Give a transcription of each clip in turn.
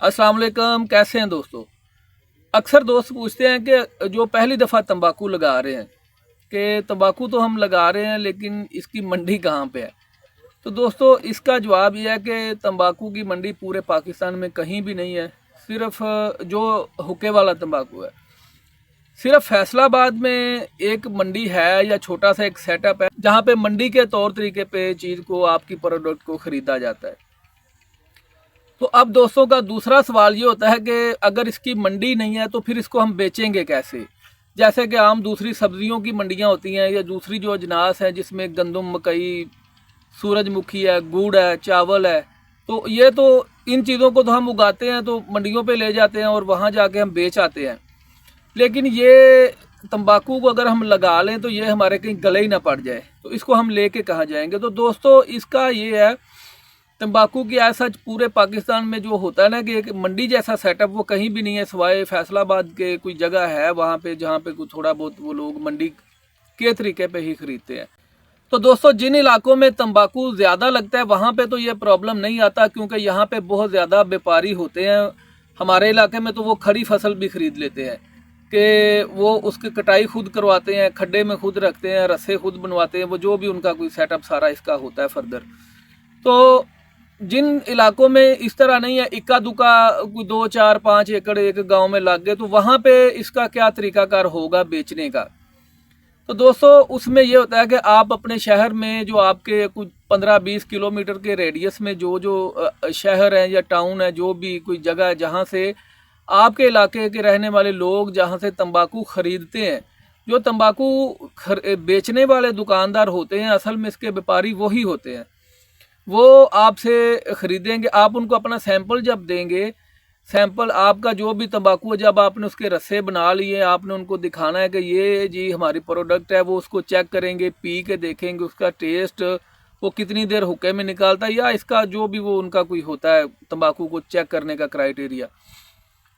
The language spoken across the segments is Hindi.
अस्सलाम वालेकुम, कैसे हैं दोस्तों। अक्सर दोस्त पूछते हैं कि जो पहली दफ़ा तंबाकू लगा रहे हैं कि तंबाकू तो हम लगा रहे हैं लेकिन इसकी मंडी कहाँ पे है। तो दोस्तों इसका जवाब यह है कि तंबाकू की मंडी पूरे पाकिस्तान में कहीं भी नहीं है। सिर्फ जो हुक्के वाला तंबाकू है, सिर्फ फैसलाबाद में एक मंडी है या छोटा सा एक सेटअप है जहाँ पे मंडी के तौर तरीके पे चीज़ को, आपकी प्रोडक्ट को ख़रीदा जाता है। तो अब दोस्तों का दूसरा सवाल ये होता है कि अगर इसकी मंडी नहीं है तो फिर इसको हम बेचेंगे कैसे। जैसे कि आम दूसरी सब्जियों की मंडियां होती हैं या दूसरी जो अजनास हैं जिसमें गंदम, मकई, सूरजमुखी है, गुड़ है, चावल है, तो ये तो इन चीज़ों को तो हम उगाते हैं तो मंडियों पे ले जाते हैं और वहाँ जाके हम बेच आते हैं। लेकिन ये तंबाकू को अगर हम लगा लें तो ये हमारे कहीं गले ही ना पड़ जाए, तो इसको हम लेके कहाँ जाएंगे। तो दोस्तों इसका ये है, तंबाकू की ऐसा पूरे पाकिस्तान में जो होता है ना कि एक मंडी जैसा सेटअप वो कहीं भी नहीं है, सिवाय फैसलाबाद के कोई जगह है वहाँ पे जहाँ पे कुछ थोड़ा बहुत वो लोग मंडी के तरीके पे ही खरीदते हैं। तो दोस्तों जिन इलाकों में तंबाकू ज़्यादा लगता है वहाँ पे तो ये प्रॉब्लम नहीं आता, क्योंकि यहाँ पे बहुत ज़्यादा व्यापारी होते हैं। हमारे इलाके में तो वो खड़ी फसल भी खरीद लेते हैं कि वो उसकी कटाई खुद करवाते हैं, खड्डे में खुद रखते हैं, रस्से खुद बनवाते हैं, वो जो भी उनका कोई सेटअप सारा इसका होता है फर्दर। तो जिन इलाकों में इस तरह नहीं है, इक्का दुक्का 2, 4, 5 एकड़ एक गांव में लग गए, तो वहां पे इसका क्या तरीकाकार होगा बेचने का। तो दोस्तों उसमें ये होता है कि आप अपने शहर में जो आपके कुछ 15-20 किलोमीटर के रेडियस में जो जो शहर हैं या टाउन है, जो भी कोई जगह है जहाँ से आपके इलाके के रहने वाले लोग जहाँ से तंबाकू खरीदते हैं, जो तंबाकू बेचने वाले दुकानदार होते हैं असल में इसके व्यापारी वही होते हैं। वो आपसे ख़रीदेंगे, आप उनको अपना सैंपल जब देंगे, सैंपल आपका जो भी तंबाकू है, जब आपने उसके रस्से बना लिए, आपने उनको दिखाना है कि ये जी हमारी प्रोडक्ट है, वो उसको चेक करेंगे, पी के देखेंगे उसका टेस्ट, वो कितनी देर हुक्के में निकालता है, या इसका जो भी वो उनका कोई होता है तंबाकू को चेक करने का क्राइटेरिया,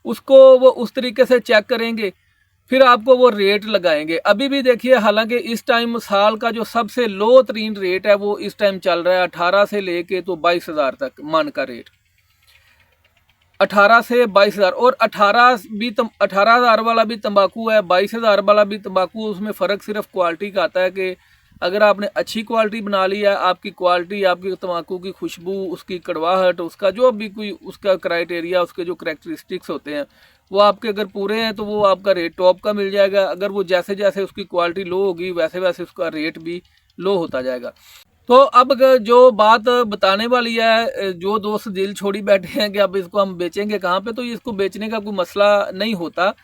उसको वो उस तरीके से चेक करेंगे। फिर आपको वो रेट लगाएंगे। अभी भी देखिए, हालांकि इस टाइम साल का जो सबसे लो तरीन रेट है वो इस टाइम चल रहा है 18 से लेके तो 22,000 तक मन का रेट, 18 से 22,000। और 18,000 वाला भी तंबाकू है, 22,000 वाला भी तंबाकू। उसमें फ़र्क सिर्फ क्वालिटी का आता है कि अगर आपने अच्छी क्वालिटी बना ली है, आपकी क्वालिटी, आपकी तंबाकू की खुशबू, उसकी कड़वाहट, उसका जो भी कोई उसका क्राइटेरिया, उसके जो करैक्टरिस्टिक्स होते हैं वो आपके अगर पूरे हैं तो वो आपका रेट टॉप का मिल जाएगा। अगर वो जैसे जैसे उसकी क्वालिटी लो होगी वैसे वैसे उसका रेट भी लो होता जाएगा। तो अब जो बात बताने वाली है, जो दोस्त दिल छोड़ी बैठे हैं कि अब इसको हम बेचेंगे कहाँ पे, तो इसको बेचने का कोई मसला नहीं होता।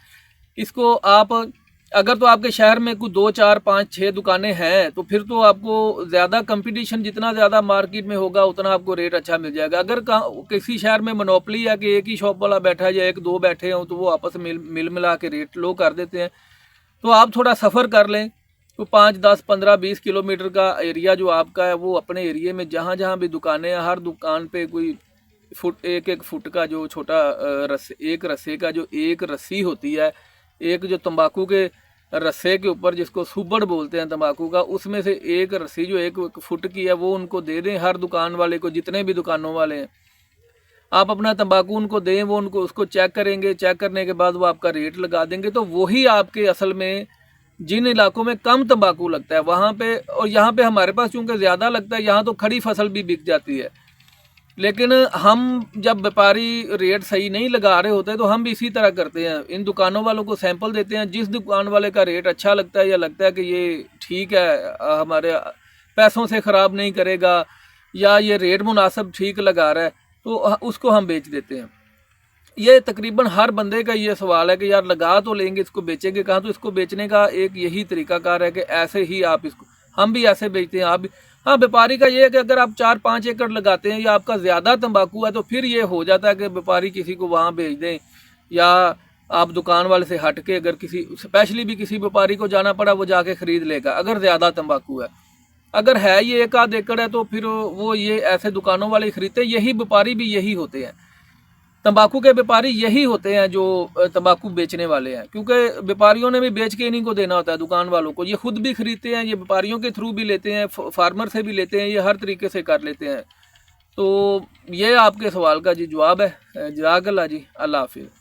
इसको आप अगर तो आपके शहर में कुछ 2, 4, 5, 6 दुकानें हैं तो फिर तो आपको ज़्यादा कंपटीशन, जितना ज़्यादा मार्केट में होगा उतना आपको रेट अच्छा मिल जाएगा। अगर किसी शहर में मोनोपली है कि एक ही शॉप वाला बैठा है या 1-2 बैठे हों तो वो आपस में मिल मिला के रेट लो कर देते हैं। तो आप थोड़ा सफ़र कर लें, तो 5, 10, 15, 20 किलोमीटर का एरिया जो आपका है, वो अपने एरिए में जहाँ जहाँ भी दुकानें हैं, हर दुकान पे कोई एक फुट का जो छोटा एक रस्से का जो एक रस्सी होती है, एक जो तंबाकू के रस्से के ऊपर जिसको सुबड़ बोलते हैं तंबाकू का, उसमें से एक रस्सी जो 1 फुट की है वो उनको दे दें हर दुकान वाले को, जितने भी दुकानों वाले हैं। आप अपना तंबाकू उनको दें, वो उनको उसको चेक करेंगे, चेक करने के बाद वो आपका रेट लगा देंगे। तो वही आपके असल में जिन इलाकों में कम तंबाकू लगता है वहाँ पे, और यहाँ पे हमारे पास चूँकि ज़्यादा लगता है, यहाँ तो खड़ी फसल भी बिक जाती है। लेकिन हम जब व्यापारी रेट सही नहीं लगा रहे होते तो हम भी इसी तरह करते हैं, इन दुकानों वालों को सैंपल देते हैं। जिस दुकान वाले का रेट अच्छा लगता है या लगता है कि ये ठीक है, हमारे पैसों से ख़राब नहीं करेगा, या ये रेट मुनासिब ठीक लगा रहा है, तो उसको हम बेच देते हैं। ये तकरीबन हर बंदे का ये सवाल है कि यार लगा तो लेंगे, इसको बेचेंगे कहाँ। तो इसको बेचने का एक यही तरीकाकार है कि ऐसे ही आप इसको, हम भी ऐसे बेचते हैं, आप भी। हाँ, व्यापारी का ये है कि अगर आप 4-5 एकड़ लगाते हैं या आपका ज़्यादा तंबाकू है तो फिर ये हो जाता है कि व्यापारी किसी को वहाँ भेज दें, या आप दुकान वाले से हट के अगर किसी स्पेशली भी किसी व्यापारी को जाना पड़ा, वो जाके ख़रीद लेगा अगर ज़्यादा तंबाकू है। अगर है ये 1-आध एकड़ है तो फिर वो ये ऐसे दुकानों वाले खरीदते हैं। यही व्यापारी भी यही होते हैं, तंबाकू के व्यापारी यही होते हैं जो तंबाकू बेचने वाले हैं, क्योंकि व्यापारियों ने भी बेच के इन्हीं को देना होता है दुकान वालों को। ये खुद भी खरीदते हैं, ये व्यापारियों के थ्रू भी लेते हैं, फार्मर से भी लेते हैं, ये हर तरीके से कर लेते हैं। तो ये आपके सवाल का जी जवाब है। जज़ाकल्लाह जी, अल्लाह हाफिज़।